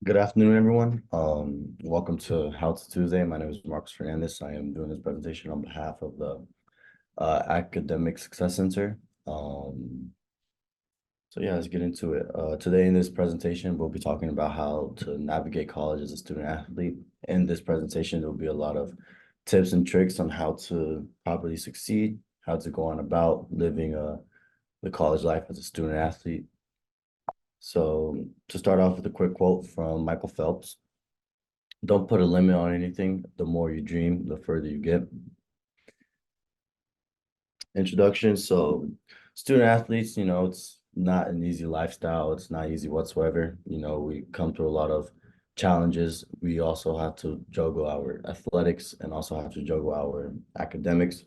Good afternoon, everyone. Welcome to How to Tuesday. My name is Marcus Fernandez. I am doing this presentation on behalf of the Academic Success Center. So yeah, let's get into it. Today in this presentation, we'll be talking about how to navigate college as a student athlete. In this presentation, there will be a lot of tips and tricks on how to properly succeed, how to go on about living the college life as a student athlete. So to start off with a quick quote from Michael Phelps. Don't put a limit on anything. The more you dream, the further you get. Introduction. So student athletes, it's not an easy lifestyle. It's not easy whatsoever. We come through a lot of challenges. We also have to juggle our athletics and also have to juggle our academics.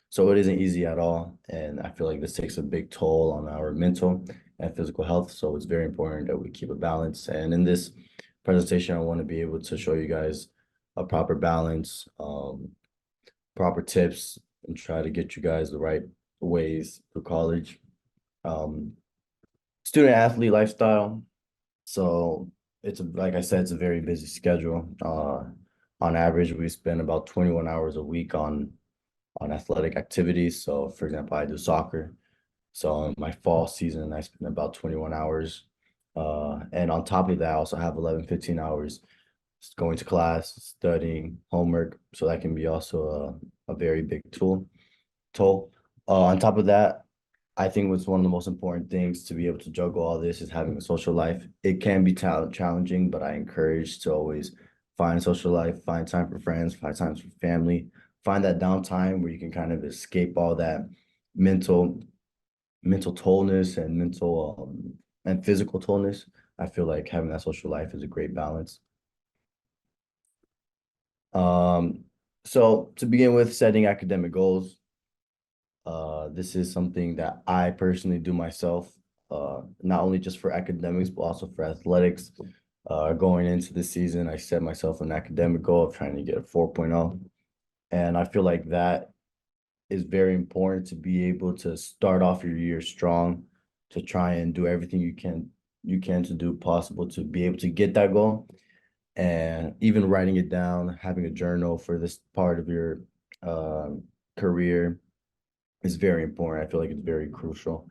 So it isn't easy at all. And I feel like this takes a big toll on our mental and physical health. So it's very important that we keep a balance. And in this presentation, I want to be able to show you guys a proper balance, proper tips, and try to get you guys the right ways through college. Um, Student athlete lifestyle. So like I said, it's a very busy schedule. On average, we spend about 21 hours a week on athletic activities. So for example, I do soccer. So in my fall season, I spend about 21 hours. And on top of that, I also have 11, 15 hours going to class, studying, homework. So that can be also a very big toll. On top of that, I think what's one of the most important things to be able to juggle all this is having a social life. It can be challenging, but I encourage to always find a social life, find time for friends, find time for family, find that downtime where you can kind of escape all that mental mental tollness and mental and physical tollness. I feel like having that social life is a great balance. Um, so to begin with, setting academic goals. This is something that I personally do myself, not only just for academics, but also for athletics. Going into the season, I set myself an academic goal of trying to get a 4.0. And I feel like that is very important to be able to start off your year strong, to try and do everything you can to do possible to be able to get that goal. And even writing it down, having a journal for this part of your career is very important. I feel like it's very crucial.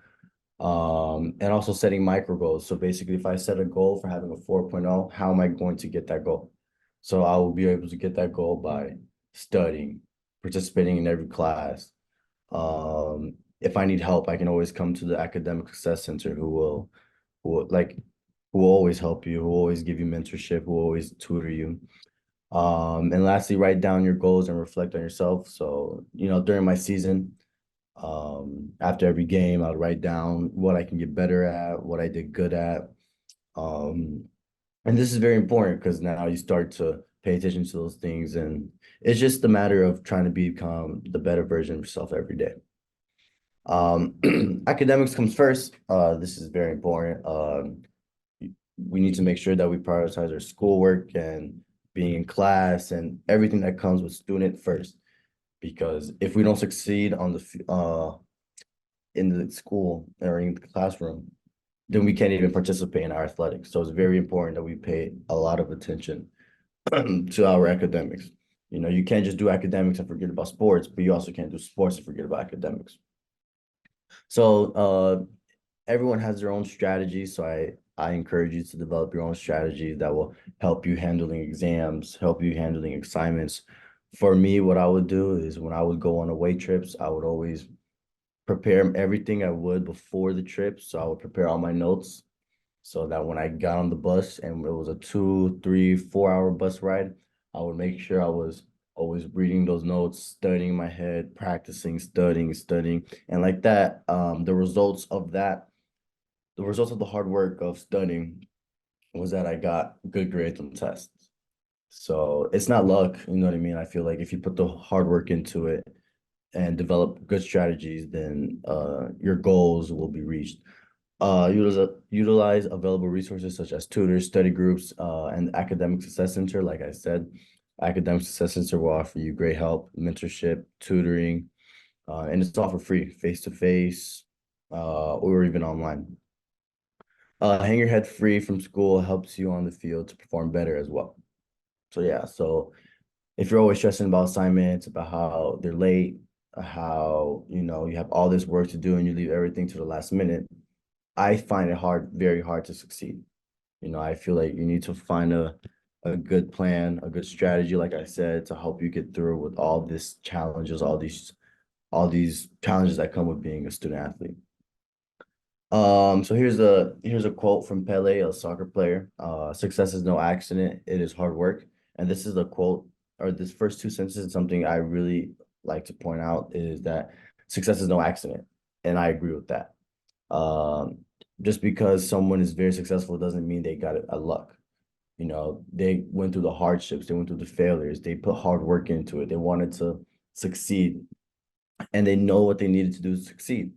And also setting micro goals. So basically, if I set a goal for having a 4.0, how am I going to get that goal? So I will be able to get that goal by studying, participating in every class. If I need help, I can always come to the Academic Success Center who will always help you, who will always give you mentorship, who will always tutor you. And lastly, write down your goals and reflect on yourself. So, during my season, after every game, I'll write down what I can get better at, what I did good at. Um, and this is very important because now you start to pay attention to those things. And it's just a matter of trying to become the better version of yourself every day. Academics comes first. This is very important. We need to make sure that we prioritize our schoolwork and being in class and everything that comes with student first. Because if we don't succeed on in the school or in the classroom, then we can't even participate in our athletics. So it's very important that we pay a lot of attention to our academics. You can't just do academics and forget about sports, but you also can't do sports and forget about academics. So everyone has their own strategy. So I encourage you to develop your own strategy that will help you handling exams, help you handling assignments. For me, what I would do is when I would go on away trips, I would always prepare everything I would before the trip. So I would prepare all my notes so that when I got on the bus and it was a 2, 3, 4 hour bus ride, I would make sure I was always reading those notes, studying my head, practicing, studying. And like that, the results of the hard work of studying was that I got good grades on tests. So it's not luck, you know what I mean? I feel like if you put the hard work into it and develop good strategies, then your goals will be reached. Utilize available resources such as tutors, study groups, and Academic Success Center. Like I said, Academic Success Center will offer you great help, mentorship, tutoring, and it's all for free, face to face, or even online. Hang your head free from school helps you on the field to perform better as well. So yeah, so if you're always stressing about assignments, about how they're late, how you have all this work to do and you leave everything to the last minute, I find it hard, very hard to succeed. I feel like you need to find a good plan, a good strategy, like I said, to help you get through with all these challenges, all these challenges that come with being a student athlete. So here's a quote from Pele, a soccer player. Success is no accident, it is hard work. And this is a quote, or this first two sentences, something I really like to point out is that success is no accident. And I agree with that. Um, just because someone is very successful doesn't mean they got it a luck. They went through the hardships, they went through the failures, they put hard work into it, they wanted to succeed, and they know what they needed to do to succeed.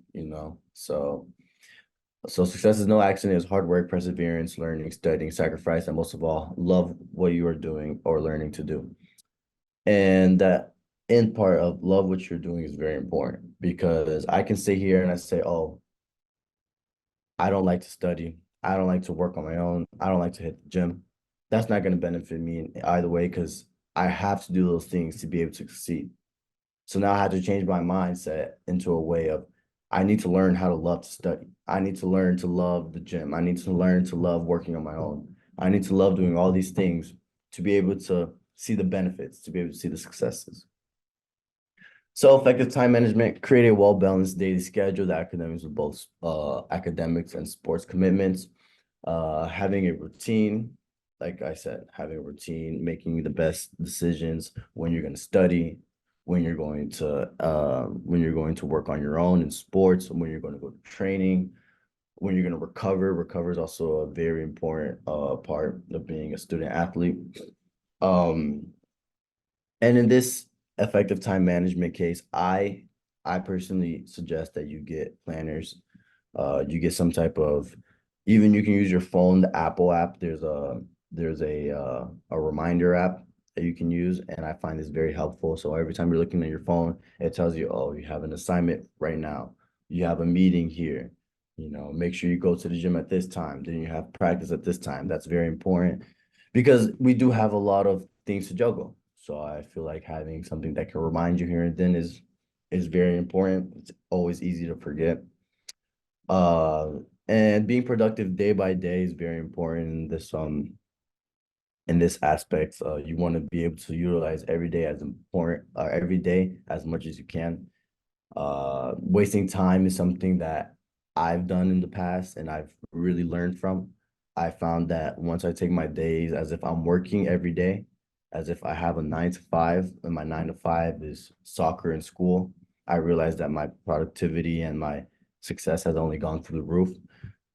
So success is no accident, it's hard work, perseverance, learning, studying, sacrifice, and most of all, love what you are doing or learning to do. And that end part of love what you're doing is very important because I can sit here and I say, oh, I don't like to study. I don't like to work on my own. I don't like to hit the gym. That's not going to benefit me in either way because I have to do those things to be able to succeed. So now I had to change my mindset into a way of I need to learn how to love to study. I need to learn to love the gym. I need to learn to love working on my own. I need to love doing all these things to be able to see the benefits, to be able to see the successes. So effective time management, create a well-balanced daily schedule that academics with both academics and sports commitments. Having a routine, like I said, having a routine, making the best decisions when you're going to study, when you're going to work on your own in sports, when you're going to go to training, when you're going to recover. Recover is also a very important part of being a student athlete. Um, and in this effective time management case, I personally suggest that you get planners. You get some type of, even you can use your phone, the Apple app. There's a reminder app that you can use, and I find this very helpful. So every time you're looking at your phone, it tells you, oh, you have an assignment right now. You have a meeting here. Make sure you go to the gym at this time. Then you have practice at this time. That's very important because we do have a lot of things to juggle. So I feel like having something that can remind you here and then is very important. It's always easy to forget. Uh, and being productive day by day is very important in this aspect. You want to be able to utilize every day as much as you can. Wasting time is something that I've done in the past and I've really learned from. I found that once I take my days as if I'm working every day, as if I have a 9 to 5, and my 9 to 5 is soccer and school, I realized that my productivity and my success has only gone through the roof.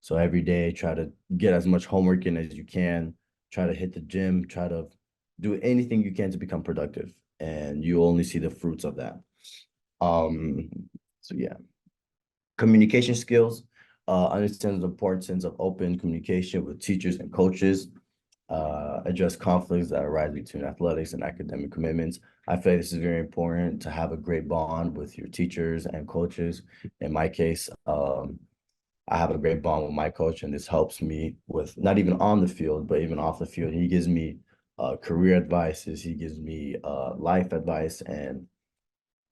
So every day, try to get as much homework in as you can, try to hit the gym, try to do anything you can to become productive, and you only see the fruits of that. Um, so yeah, communication skills, understand the importance of open communication with teachers and coaches, address conflicts that arise between athletics and academic commitments. I feel like this is very important to have a great bond with your teachers and coaches. In my case, I have a great bond with my coach, and this helps me with not even on the field, but even off the field. He gives me career advices, he gives me life advice, and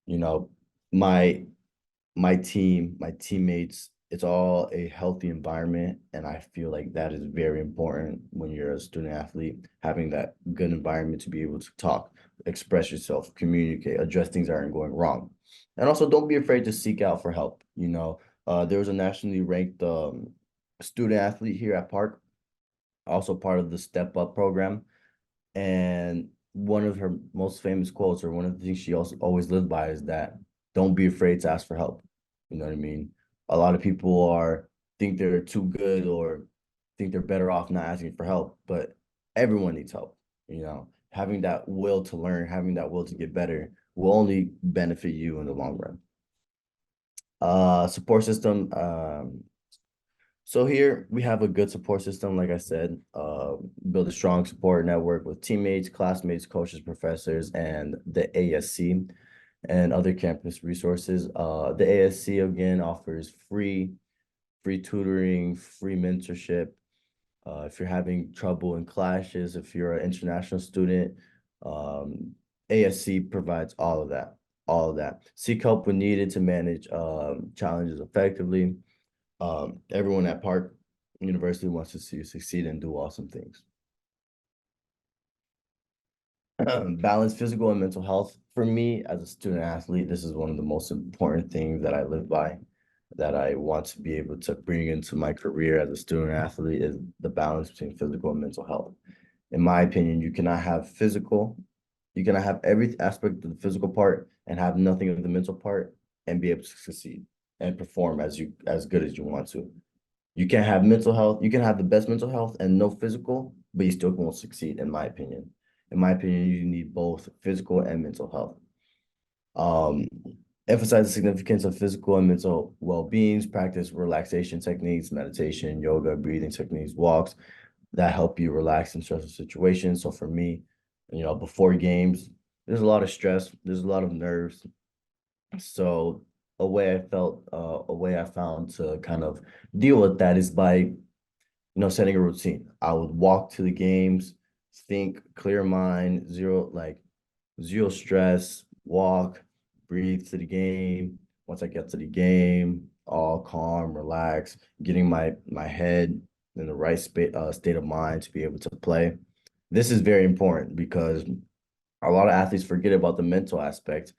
you know, my my teammates, it's all a healthy environment. And I feel like that is very important when you're a student athlete, having that good environment to be able to talk, express yourself, communicate, address things that aren't going wrong. And also don't be afraid to seek out for help. There was a nationally ranked student athlete here at Park, also part of the Step Up program. And one of her most famous quotes, or one of the things she also always lived by, is that don't be afraid to ask for help. You know what I mean? A lot of people think they're too good or think they're better off not asking for help, but everyone needs help. Having that will to learn, having that will to get better will only benefit you in the long run. Support system. So here we have a good support system, like I said, build a strong support network with teammates, classmates, coaches, professors, and the ASC and other campus resources. The ASC again offers free tutoring, free mentorship. If you're having trouble in classes, if you're an international student, um, ASC provides all of that, all of that. Seek help when needed to manage challenges effectively. Everyone at Park University wants to see you succeed and do awesome things. Balance physical and mental health. For me, as a student athlete, this is one of the most important things that I live by, that I want to be able to bring into my career as a student athlete is the balance between physical and mental health. In my opinion, you cannot have every aspect of the physical part and have nothing of the mental part and be able to succeed and perform as good as you want to. You can't have mental health. You can have the best mental health and no physical, but you still won't succeed, in my opinion. In my opinion, you need both physical and mental health. Um, Emphasize the significance of physical and mental well-being, practice relaxation techniques, meditation, yoga, breathing techniques, walks that help you relax in stressful situations. So for me, before games, there's a lot of stress, there's a lot of nerves. So a way I found to kind of deal with that is by, setting a routine. I would walk to the games, think, clear mind, zero stress, walk, breathe to the game. Once I get to the game, all calm, relax, getting my head in the right state of mind to be able to play. This is very important because a lot of athletes forget about the mental aspect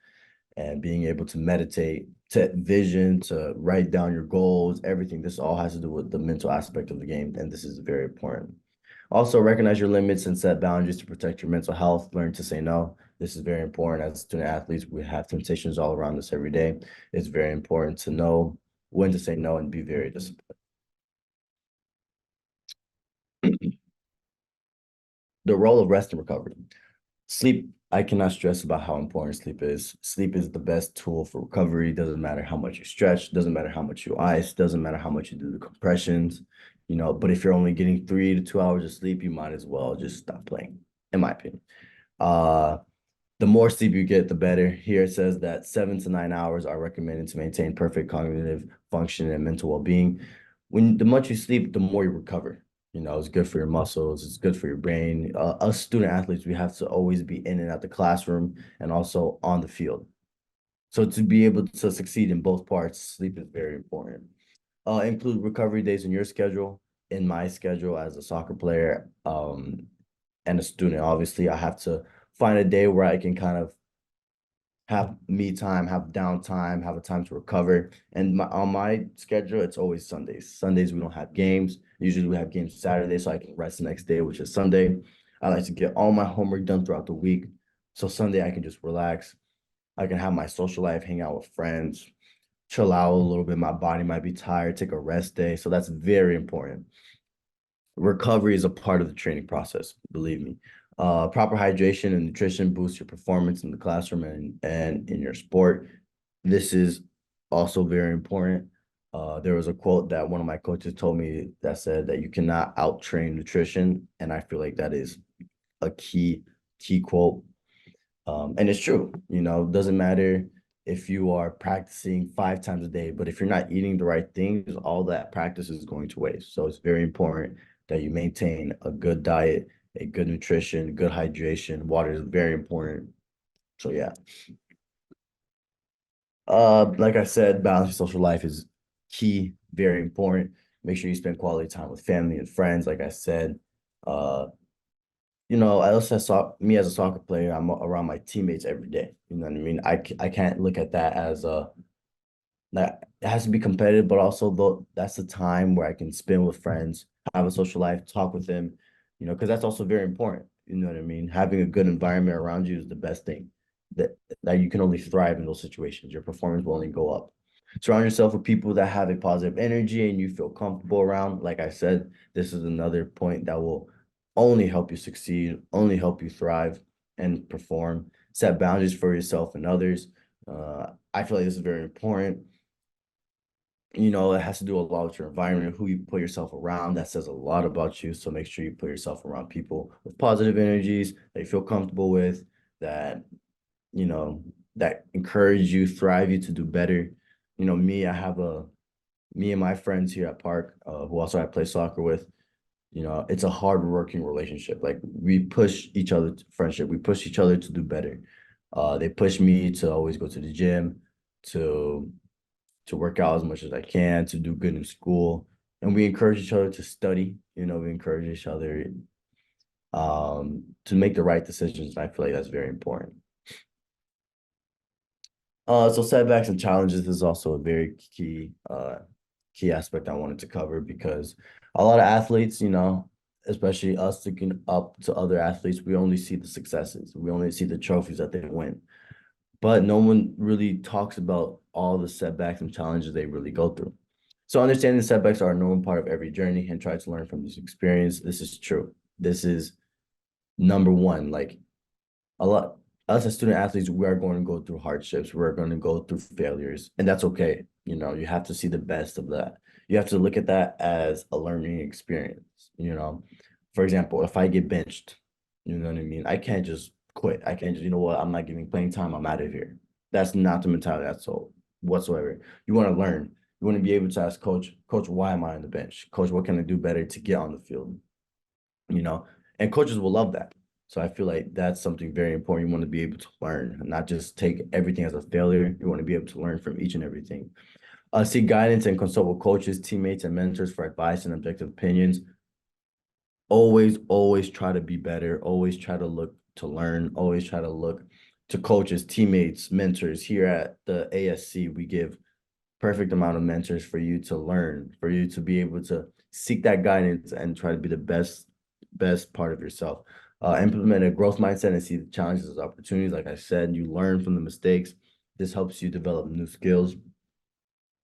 and being able to meditate, to vision, to write down your goals, everything. This all has to do with the mental aspect of the game, and this is very important. Also, recognize your limits and set boundaries to protect your mental health. Learn to say no. This is very important. As student athletes, we have temptations all around us every day. It's very important to know when to say no and be very disciplined. The role of rest and recovery. Sleep, I cannot stress about how important sleep is. Sleep is the best tool for recovery. Doesn't matter how much you stretch, doesn't matter how much you ice, doesn't matter how much you do the compressions, but if you're only getting 3 to 2 hours of sleep, you might as well just stop playing, in my opinion. Uh, the more sleep you get, the better. Here it says that 7 to 9 hours are recommended to maintain perfect cognitive function and mental well-being. The much you sleep, the more you recover. It's good for your muscles, it's good for your brain. Us student athletes, we have to always be in and out the classroom and also on the field. So to be able to succeed in both parts, sleep is very important. Include recovery days in your schedule. In my schedule as a soccer player, and a student, obviously, I have to find a day where I can kind of have me time, have downtime, have a time to recover. And on my schedule, it's always Sundays. Sundays we don't have games. Usually we have games Saturday, so I can rest the next day, which is Sunday. I like to get all my homework done throughout the week. So Sunday I can just relax. I can have my social life, hang out with friends, chill out a little bit. My body might be tired, take a rest day. So that's very important. Recovery is a part of the training process, believe me. Proper hydration and nutrition boosts your performance in the classroom and in your sport. This is also very important. There was a quote that one of my coaches told me that said that you cannot out-train nutrition, and I feel like that is a key quote. And it's true, doesn't matter if you are practicing 5 times a day, but if you're not eating the right things, all that practice is going to waste. So it's very important that you maintain a good diet, a good nutrition, good hydration. Water is very important. So yeah. Like I said, balancing social life is key, very important. Make sure you spend quality time with family and friends, like I said. Uh, I also saw me as a soccer player, I'm around my teammates every day. You know what I mean? I can't look at that as that it has to be competitive, but also though that's the time where I can spend with friends, have a social life, talk with them, because that's also very important. You know what I mean? Having a good environment around you is the best thing. That you can only thrive in those situations. Your performance will only go up. Surround yourself with people that have a positive energy and you feel comfortable around. Like I said, this is another point that will only help you succeed, only help you thrive and perform. Set boundaries for yourself and others. I feel like this is very important. It has to do a lot with your environment, who you put yourself around. That says a lot about you. So make sure you put yourself around people with positive energies that you feel comfortable with, that, you know, that encourage you, thrive you to do better. Me, I have Me and my friends here at Park, who also I play soccer with, it's a hard-working relationship. Like we push each other to friendship. We push each other to do better. They push me to always go to the gym, to to work out as much as I can, to do good in school. And we encourage each other to study. We encourage each other to make the right decisions. And I feel like that's very important. So setbacks and challenges is also a very key aspect I wanted to cover because a lot of athletes, especially us looking up to other athletes, we only see the successes. We only see the trophies that they win. But no one really talks about all the setbacks and challenges they really go through. So understanding setbacks are a normal part of every journey and try to learn from this experience. This is true. This is number one. Like a lot us as student athletes, we are going to go through hardships. We're going to go through failures, and that's okay. You have to see the best of that. You have to look at that as a learning experience. For example, if I get benched, you know what I mean? I can't just quit. I can't just, you know what, I'm not giving playing time. I'm out of here. That's not the mentality that's all whatsoever. You want to learn. You want to be able to ask coach, why am I on the bench? Coach, what can I do better to get on the field? you know, and coaches will love that. So I feel like that's something very important. You want to be able to learn, not just take everything as a failure. You want to be able to learn from each and everything. Seek guidance and consult with coaches, teammates, and mentors for advice and objective opinions. Always try to be better. Always try to look to learn. Always try to look to coaches, teammates, mentors. Here at the ASC, we give perfect amount of mentors for you to learn, for you to be able to seek that guidance and try to be the best part of yourself. Implement a growth mindset and see the challenges as opportunities. Like I said, you learn from the mistakes. This helps you develop new skills.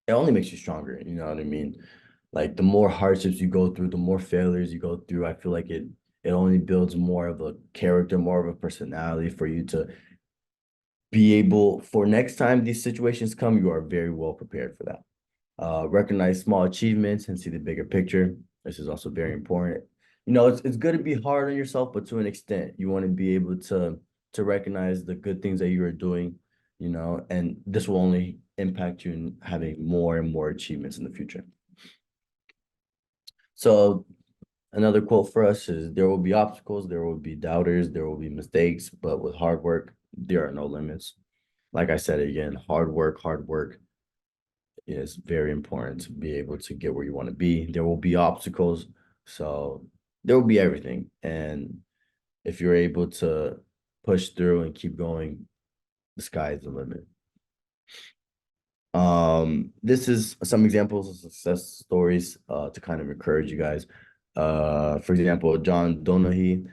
It only makes you stronger. You know what I mean? Like the more hardships you go through, the more failures you go through, I feel like it only builds more of a character, more of a personality for you to be able for next time these situations come, you are very well prepared for that. Recognize small achievements and see the bigger picture. This is also very important. It's good to be hard on yourself, but to an extent, you want to be able to recognize the good things that you are doing, and this will only impact you in having more and more achievements in the future. So another quote for us is there will be obstacles, there will be doubters, there will be mistakes, but with hard work, there are no limits. Like I said again, hard work is very important to be able to get where you want to be. There will be obstacles, so there will be everything. And if you're able to push through and keep going, the sky is the limit. This is some examples of success stories to kind of encourage you guys. For example, John Donahue,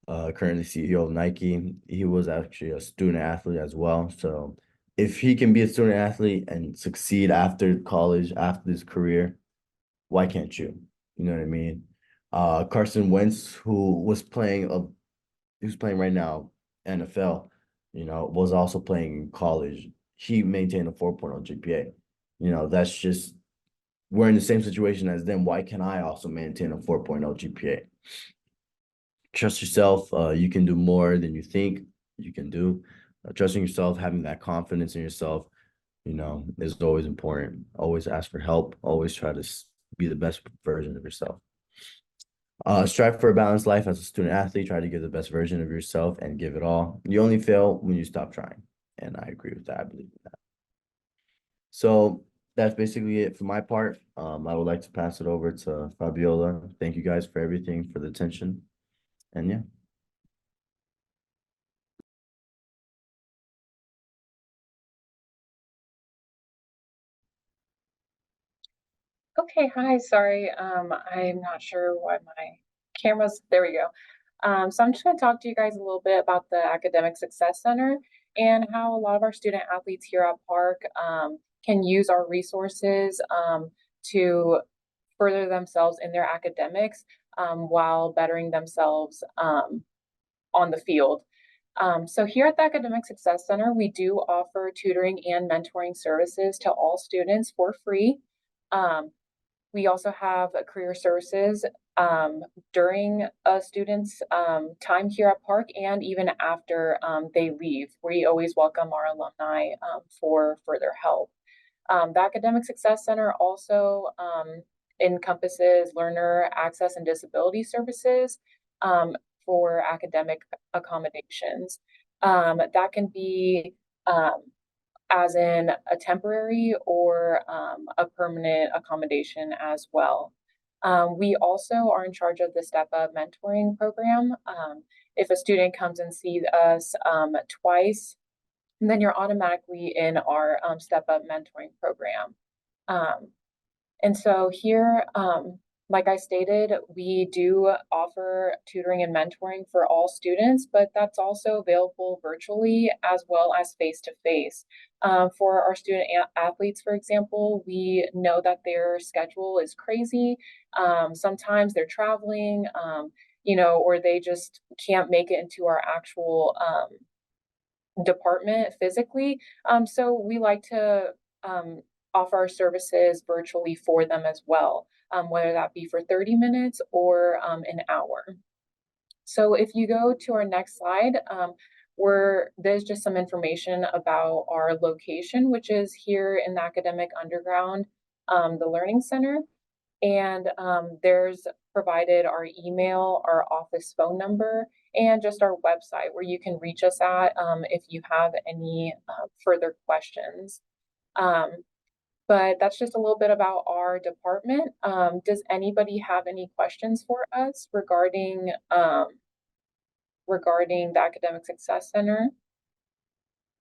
currently CEO of Nike, he was actually a student athlete as well. So if he can be a student athlete and succeed after college, after his career, why can't you? You know what I mean? Carson Wentz, who's playing right now, NFL, was also playing in college. He maintained a 4.0 GPA. That's just we're in the same situation as them. Why can I also maintain a 4.0 GPA? Trust yourself. You can do more than you think you can do. Trusting yourself, having that confidence in yourself, is always important. Always ask for help. Always try to be the best version of yourself. Strive for a balanced life as a student athlete. Try to give the best version of yourself and give it all. You only fail when you stop trying. And I agree with that. I believe in that. So that's basically it for my part. I would like to pass it over to Fabiola. Thank you guys for everything, for the attention. And yeah. Okay, hi, sorry. I'm not sure why my camera's, there we go. So I'm just going to talk to you guys a little bit about the Academic Success Center and how a lot of our student athletes here at Park can use our resources to further themselves in their academics while bettering themselves on the field. So here at the Academic Success Center, we do offer tutoring and mentoring services to all students for free. Um, we also have career services during a student's time here at Park and even after they leave. We always welcome our alumni for further help. The Academic Success Center also encompasses learner access and disability services for academic accommodations. That can be as in a temporary or a permanent accommodation as well. We also are in charge of the Step Up mentoring program. If a student comes and sees us twice, then you're automatically in our Step Up mentoring program. Um, and so here, like I stated, we do offer tutoring and mentoring for all students, but that's also available virtually as well as face to face. For our student athletes, for example, we know that their schedule is crazy. Sometimes they're traveling, or they just can't make it into our actual department physically. So we like to um, offer our services virtually for them as well, whether that be for 30 minutes or an hour. So if you go to our next slide, there's just some information about our location, which is here in the Academic Underground, the Learning Center. And there's provided our email, our office phone number, and just our website where you can reach us at if you have any further questions. Um, but that's just a little bit about our department. Does anybody have any questions for us regarding the Academic Success Center?